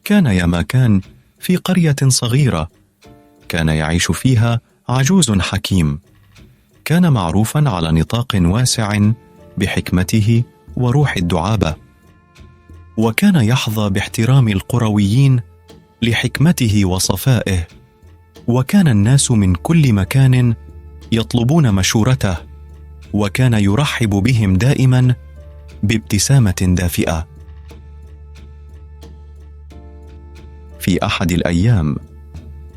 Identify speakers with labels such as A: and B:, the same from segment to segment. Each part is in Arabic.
A: كان يا ما كان في قرية صغيرة كان يعيش فيها عجوز حكيم، كان معروفا على نطاق واسع بحكمته وروح الدعابة، وكان يحظى باحترام القرويين لحكمته وصفائه، وكان الناس من كل مكان يطلبون مشورته، وكان يرحب بهم دائما بابتسامة دافئة. في أحد الأيام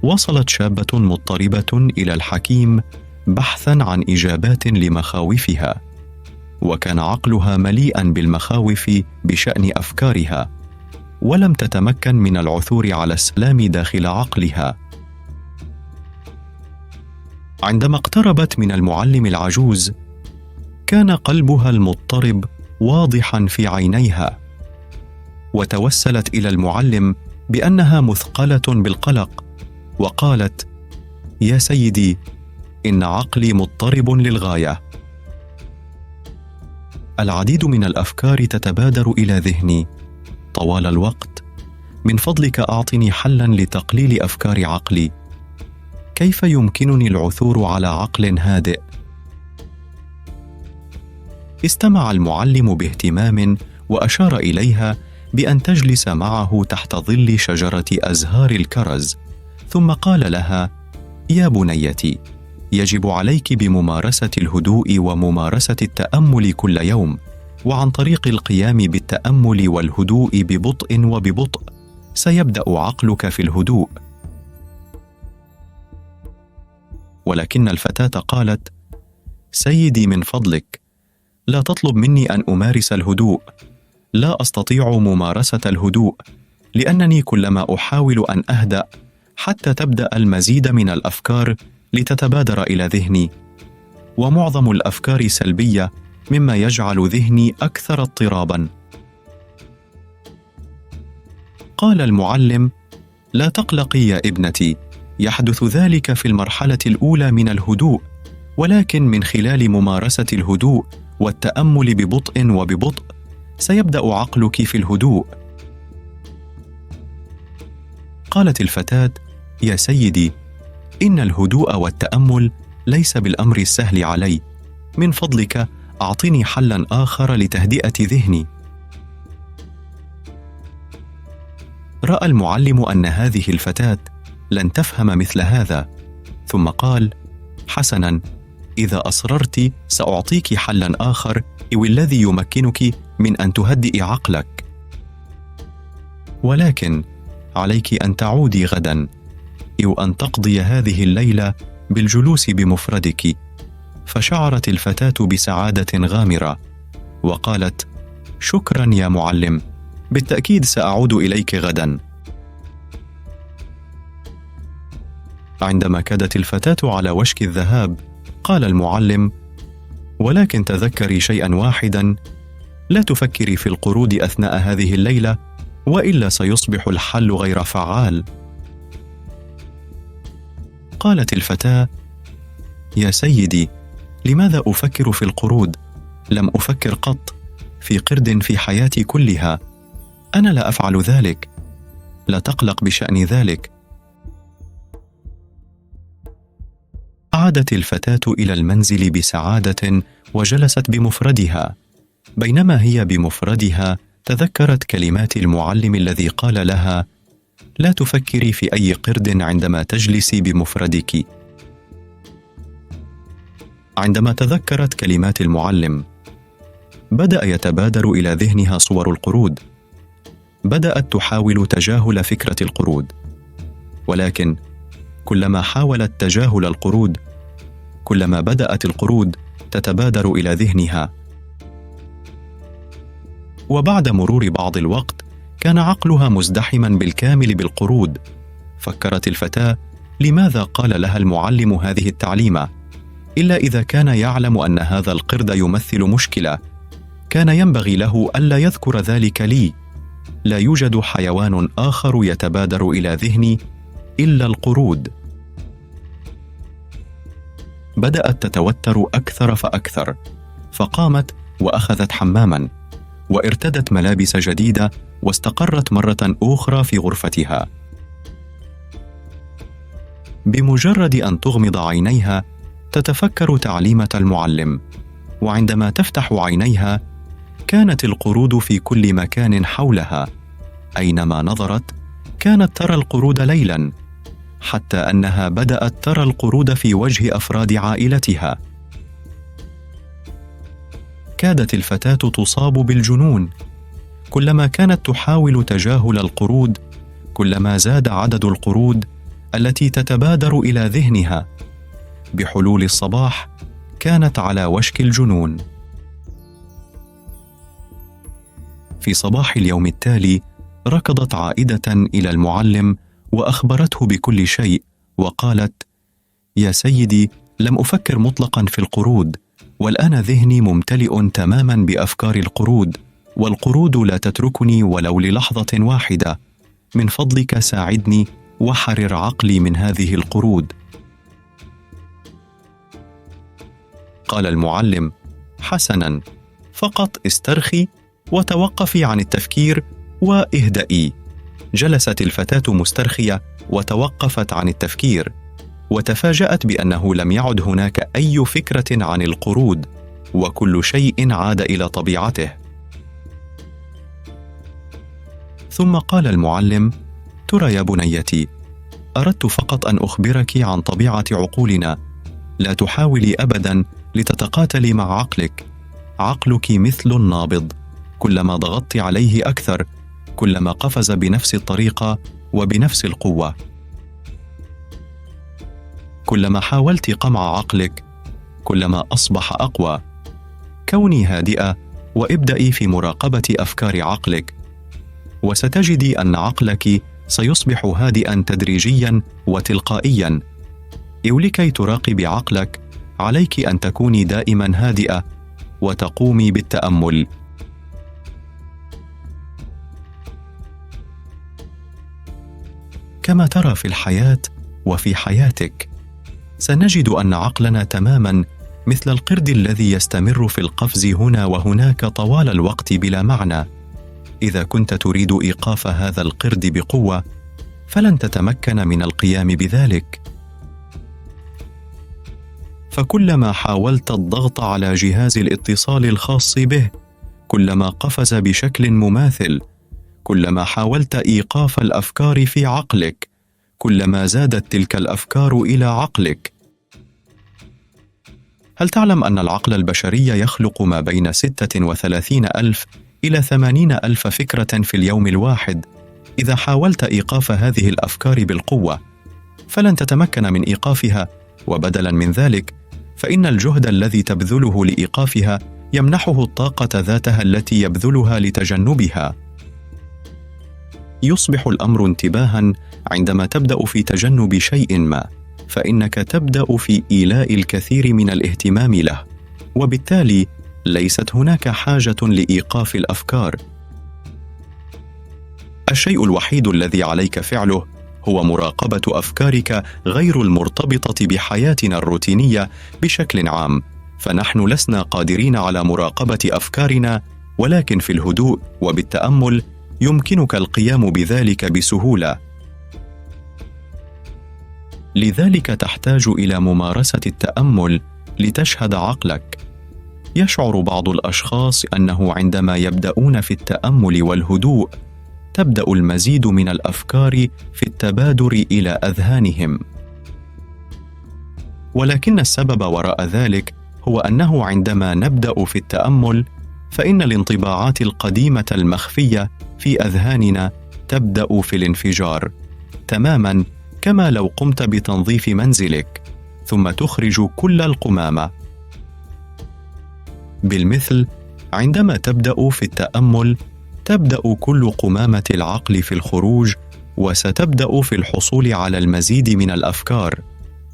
A: وصلت شابة مضطربة إلى الحكيم بحثا عن إجابات لمخاوفها، وكان عقلها مليئا بالمخاوف بشأن أفكارها، ولم تتمكن من العثور على السلام داخل عقلها. عندما اقتربت من المعلم العجوز كان قلبها المضطرب واضحا في عينيها، وتوسلت إلى المعلم بأنها مثقلة بالقلق، وقالت: يا سيدي، إن عقلي مضطرب للغاية، العديد من الأفكار تتبادر إلى ذهني طوال الوقت، من فضلك أعطني حلا لتقليل أفكار عقلي، كيف يمكنني العثور على عقل هادئ؟ استمع المعلم باهتمام وأشار إليها بأن تجلس معه تحت ظل شجرة أزهار الكرز، ثم قال لها: يا بنيتي، يجب عليك بممارسة الهدوء وممارسة التأمل كل يوم، وعن طريق القيام بالتأمل والهدوء ببطء وببطء سيبدأ عقلك في الهدوء. ولكن الفتاة قالت: سيدي، من فضلك لا تطلب مني أن أمارس الهدوء، لا أستطيع ممارسة الهدوء، لأنني كلما أحاول أن أهدأ حتى تبدأ المزيد من الأفكار لتتبادر إلى ذهني، ومعظم الأفكار سلبية، مما يجعل ذهني أكثر اضطرابا. قال المعلم: لا تقلقي يا ابنتي، يحدث ذلك في المرحلة الأولى من الهدوء، ولكن من خلال ممارسة الهدوء والتأمل ببطء وببطء سيبدأ عقلك في الهدوء. قالت الفتاة: يا سيدي، إن الهدوء والتأمل ليس بالأمر السهل علي، من فضلك أعطني حلا آخر لتهدئة ذهني. رأى المعلم أن هذه الفتاة لن تفهم مثل هذا، ثم قال: حسنا، إذا أصررت سأعطيك حلا آخر والذي يمكنك من أن تهدئي عقلك، ولكن عليك أن تعودي غدا أو أن تقضي هذه الليلة بالجلوس بمفردك. فشعرت الفتاة بسعادة غامرة وقالت: شكرا يا معلم، بالتأكيد سأعود إليك غدا. عندما كادت الفتاة على وشك الذهاب قال المعلم: ولكن تذكري شيئا واحدا، لا تفكري في القرود أثناء هذه الليلة، وإلا سيصبح الحل غير فعال. قالت الفتاة: يا سيدي، لماذا أفكر في القرود؟ لم أفكر قط في قرد في حياتي كلها، أنا لا أفعل ذلك، لا تقلق بشأن ذلك. عادت الفتاة إلى المنزل بسعادة وجلست بمفردها. بينما هي بمفردها تذكرت كلمات المعلم الذي قال لها: لا تفكري في أي قرد عندما تجلسي بمفردك. عندما تذكرت كلمات المعلم بدأ يتبادر إلى ذهنها صور القرود. بدأت تحاول تجاهل فكرة القرود، ولكن كلما حاولت تجاهل القرود كلما بدأت القرود تتبادر إلى ذهنها. وبعد مرور بعض الوقت كان عقلها مزدحما بالكامل بالقرود. فكرت الفتاة: لماذا قال لها المعلم هذه التعليمة؟ إلا إذا كان يعلم أن هذا القرد يمثل مشكلة، كان ينبغي له ألا يذكر ذلك لي. لا يوجد حيوان آخر يتبادر إلى ذهني إلا القرود. بدأت تتوتر أكثر فأكثر، فقامت وأخذت حماما، وارتدت ملابس جديدة واستقرت مرة أخرى في غرفتها. بمجرد أن تغمض عينيها تتفكر تعليمة المعلم، وعندما تفتح عينيها كانت القرود في كل مكان حولها، أينما نظرت كانت ترى القرود ليلاً، حتى أنها بدأت ترى القرود في وجه أفراد عائلتها. كادت الفتاة تصاب بالجنون. كلما كانت تحاول تجاهل القرود، كلما زاد عدد القرود التي تتبادر إلى ذهنها. بحلول الصباح كانت على وشك الجنون. في صباح اليوم التالي ركضت عائدة إلى المعلم وأخبرته بكل شيء، وقالت: يا سيدي، لم أفكر مطلقا في القرود، والآن ذهني ممتلئ تماما بأفكار القرود، والقرود لا تتركني ولو للحظة واحدة. من فضلك ساعدني وحرر عقلي من هذه القرود. قال المعلم: حسنا، فقط استرخي وتوقفي عن التفكير واهدئي. جلست الفتاة مسترخية وتوقفت عن التفكير، وتفاجأت بأنه لم يعد هناك أي فكرة عن القرود، وكل شيء عاد إلى طبيعته. ثم قال المعلم: ترى يا بنيتي، أردت فقط أن أخبرك عن طبيعة عقولنا. لا تحاولي أبدا لتتقاتلي مع عقلك. عقلك مثل النابض، كلما ضغطت عليه أكثر كلما قفز بنفس الطريقة وبنفس القوة. كلما حاولت قمع عقلك كلما أصبح أقوى. كوني هادئة وابدأي في مراقبة أفكار عقلك، وستجدي أن عقلك سيصبح هادئا تدريجيا وتلقائيا. ولكي تراقبي عقلك عليك أن تكوني دائما هادئة وتقومي بالتأمل. كما ترى في الحياة وفي حياتك، سنجد أن عقلنا تماما مثل القرد الذي يستمر في القفز هنا وهناك طوال الوقت بلا معنى. إذا كنت تريد إيقاف هذا القرد بقوة فلن تتمكن من القيام بذلك. فكلما حاولت الضغط على جهاز الاتصال الخاص به كلما قفز بشكل مماثل. كلما حاولت إيقاف الأفكار في عقلك كلما زادت تلك الأفكار إلى عقلك. هل تعلم أن العقل البشري يخلق ما بين 36,000 إلى 80,000 فكرة في اليوم الواحد؟ إذا حاولت إيقاف هذه الأفكار بالقوة فلن تتمكن من إيقافها، وبدلا من ذلك فإن الجهد الذي تبذله لإيقافها يمنحه الطاقة ذاتها التي يبذلها لتجنبها. يصبح الأمر انتباها عندما تبدأ في تجنب شيء ما، فإنك تبدأ في إيلاء الكثير من الاهتمام له، وبالتالي ليست هناك حاجة لإيقاف الأفكار. الشيء الوحيد الذي عليك فعله هو مراقبة أفكارك غير المرتبطة بحياتنا الروتينية بشكل عام، فنحن لسنا قادرين على مراقبة أفكارنا، ولكن في الهدوء وبالتأمل يمكنك القيام بذلك بسهولة. لذلك تحتاج إلى ممارسة التأمل لتشهد عقلك. يشعر بعض الأشخاص أنه عندما يبدأون في التأمل والهدوء تبدأ المزيد من الأفكار في التبادر إلى أذهانهم، ولكن السبب وراء ذلك هو أنه عندما نبدأ في التأمل فإن الانطباعات القديمة المخفية في أذهاننا تبدأ في الانفجار، تماما كما لو قمت بتنظيف منزلك ثم تخرج كل القمامة. بالمثل، عندما تبدأ في التأمل تبدأ كل قمامة العقل في الخروج، وستبدأ في الحصول على المزيد من الأفكار،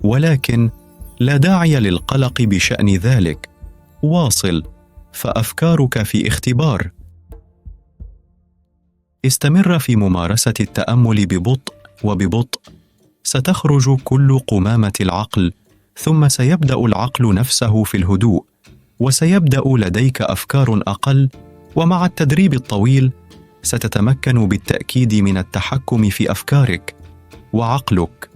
A: ولكن لا داعي للقلق بشأن ذلك. واصل، فأفكارك في اختبار. استمر في ممارسة التأمل ببطء وببطء، ستخرج كل قمامة العقل، ثم سيبدأ العقل نفسه في الهدوء، وسيبدأ لديك أفكار أقل، ومع التدريب الطويل ستتمكن بالتأكيد من التحكم في أفكارك، وعقلك